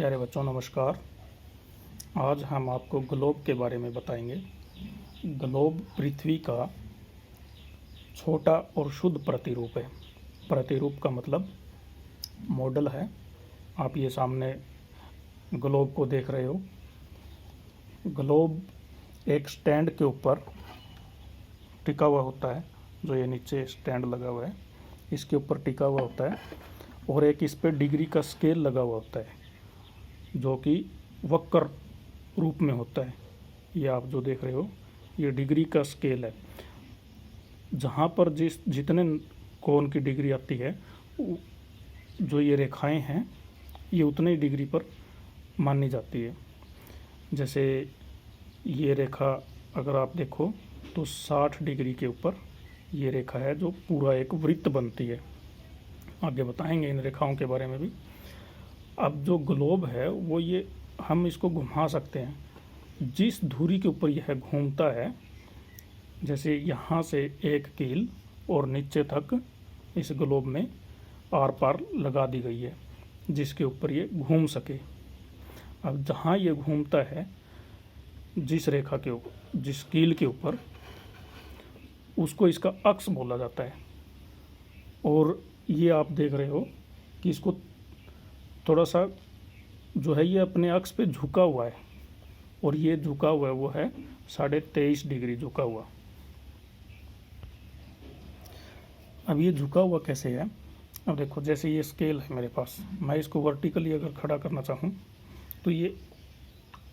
प्यारे बच्चों नमस्कार। आज हम आपको ग्लोब के बारे में बताएंगे। ग्लोब पृथ्वी का छोटा और शुद्ध प्रतिरूप है। प्रतिरूप का मतलब मॉडल है। आप ये सामने ग्लोब को देख रहे हो। ग्लोब एक स्टैंड के ऊपर टिका हुआ होता है। जो ये नीचे स्टैंड लगा हुआ है इसके ऊपर टिका हुआ होता है और एक इस पर डिग्री का स्केल लगा हुआ होता है जो कि वक्र रूप में होता है। ये आप जो देख रहे हो ये डिग्री का स्केल है। जहाँ पर जितने कोण की डिग्री आती है जो ये रेखाएं हैं ये उतने ही डिग्री पर मानी जाती है। जैसे ये रेखा अगर आप देखो तो 60 डिग्री के ऊपर ये रेखा है जो पूरा एक वृत्त बनती है। आगे बताएंगे इन रेखाओं के बारे में भी। अब जो ग्लोब है वो ये हम इसको घुमा सकते हैं जिस धुरी के ऊपर यह घूमता है। जैसे यहाँ से एक कील और नीचे तक इस ग्लोब में आर पार लगा दी गई है जिसके ऊपर ये घूम सके। अब जहाँ ये घूमता है जिस रेखा के ऊपर जिस कील के ऊपर उसको इसका अक्ष बोला जाता है। और ये आप देख रहे हो कि इसको थोड़ा सा जो है ये अपने अक्ष पे झुका हुआ है और ये झुका हुआ है वो है 23.5 डिग्री झुका हुआ। अब ये झुका हुआ कैसे है? अब देखो जैसे ये स्केल है मेरे पास, मैं इसको वर्टिकली अगर खड़ा करना चाहूँ तो ये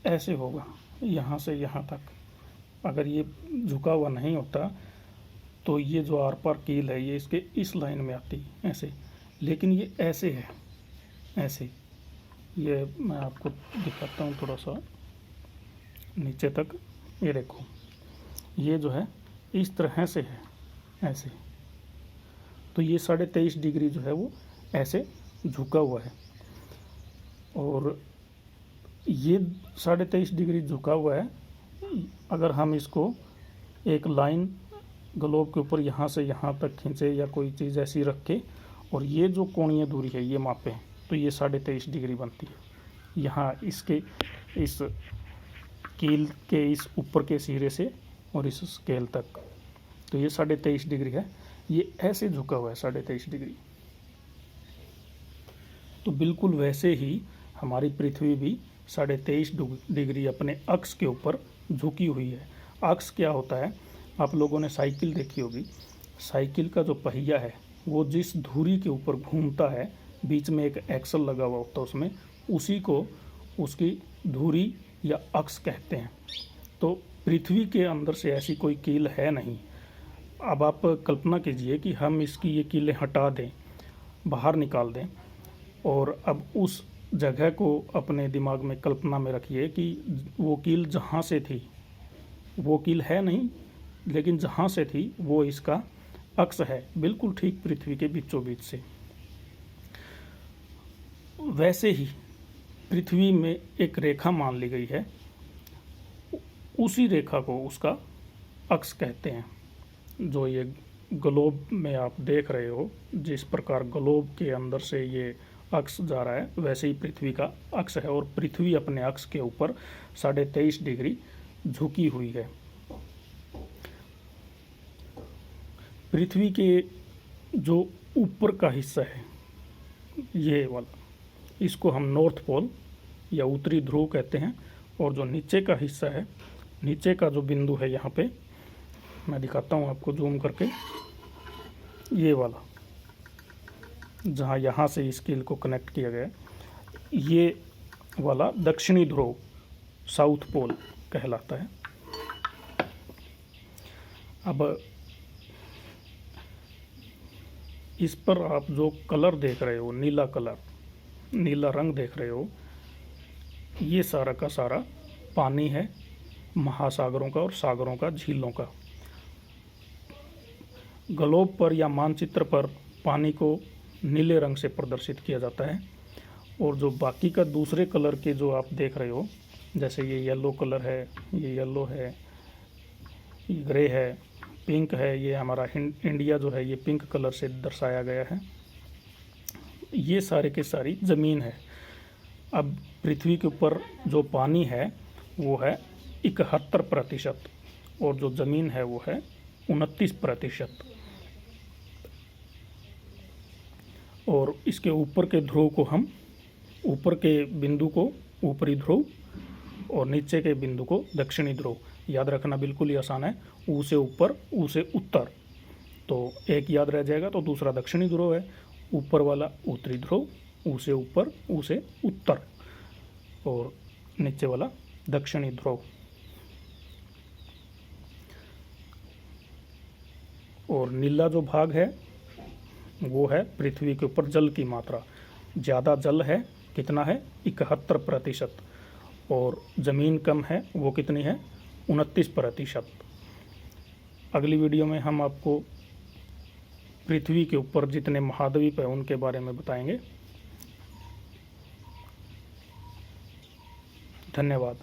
ऐसे होगा यहाँ से यहाँ तक। अगर ये झुका हुआ नहीं होता तो ये जो आर पार कील है ये इसके इस लाइन में आती ऐसे, लेकिन ये ऐसे है ऐसे। ये मैं आपको दिखाता हूँ थोड़ा सा नीचे तक। ये देखो ये जो है इस तरह से है ऐसे। तो ये 23.5 डिग्री जो है वो ऐसे झुका हुआ है और ये 23.5 डिग्री झुका हुआ है। अगर हम इसको एक लाइन ग्लोब के ऊपर यहाँ से यहाँ तक खींचे या कोई चीज़ ऐसी रख के और ये जो कोणीय दूरी है ये मापें तो ये 23.5 डिग्री बनती है। यहाँ इसके इस कील के इस ऊपर के सिरे से और इस स्केल तक तो ये 23.5 डिग्री है। ये ऐसे झुका हुआ है 23.5 डिग्री। तो बिल्कुल वैसे ही हमारी पृथ्वी भी 23.5 डिग्री अपने अक्ष के ऊपर झुकी हुई है। अक्ष क्या होता है? आप लोगों ने साइकिल देखी होगी। साइकिल का जो पहिया है वो जिस धुरी के ऊपर घूमता है बीच में एक एक्सल लगा हुआ होता है उसमें, उसी को उसकी धुरी या अक्ष कहते हैं। तो पृथ्वी के अंदर से ऐसी कोई कील है नहीं। अब आप कल्पना कीजिए कि हम इसकी ये कीलें हटा दें, बाहर निकाल दें और अब उस जगह को अपने दिमाग में कल्पना में रखिए कि वो कील जहाँ से थी वो कील है नहीं, लेकिन जहाँ से थी वो इसका अक्ष है बिल्कुल ठीक पृथ्वी के बीचों बीच से। वैसे ही पृथ्वी में एक रेखा मान ली गई है, उसी रेखा को उसका अक्ष कहते हैं। जो ये ग्लोब में आप देख रहे हो जिस प्रकार ग्लोब के अंदर से ये अक्ष जा रहा है वैसे ही पृथ्वी का अक्ष है और पृथ्वी अपने अक्ष के ऊपर 23.5 डिग्री झुकी हुई है। पृथ्वी के जो ऊपर का हिस्सा है ये वाला, इसको हम नॉर्थ पोल या उत्तरी ध्रुव कहते हैं। और जो नीचे का हिस्सा है, नीचे का जो बिंदु है यहाँ पे मैं दिखाता हूँ आपको जूम करके, ये वाला जहाँ यहाँ से इस कील को कनेक्ट किया गया ये वाला दक्षिणी ध्रुव साउथ पोल कहलाता है। अब इस पर आप जो कलर देख रहे हो, नीला कलर, नीला रंग देख रहे हो, ये सारा का सारा पानी है महासागरों का और सागरों का, झीलों का। ग्लोब पर या मानचित्र पर पानी को नीले रंग से प्रदर्शित किया जाता है और जो बाकी का दूसरे कलर के जो आप देख रहे हो जैसे ये येलो कलर है, ये येलो है, ये ग्रे है, पिंक है, ये हमारा इंडिया जो है ये पिंक कलर से दर्शाया गया है। ये सारे के सारी ज़मीन है। अब पृथ्वी के ऊपर जो पानी है वो है 71% और जो ज़मीन है वो है 29%। और इसके ऊपर के ध्रुव को हम ऊपर के बिंदु को ऊपरी ध्रुव और नीचे के बिंदु को दक्षिणी ध्रुव, याद रखना बिल्कुल ही आसान है। ऊ से ऊपर, ऊ से उत्तर, तो एक याद रह जाएगा। तो दूसरा दक्षिणी ध्रुव है, ऊपर वाला उत्तरी ध्रुव, ऊ से ऊपर, ऊ से उत्तर, और नीचे वाला दक्षिणी ध्रुव। और नीला जो भाग है वो है पृथ्वी के ऊपर जल की मात्रा। ज़्यादा जल है, कितना है? 71%। और ज़मीन कम है, वो कितनी है? 29%। अगली वीडियो में हम आपको पृथ्वी के ऊपर जितने महाद्वीप हैं उनके बारे में बताएंगे। धन्यवाद।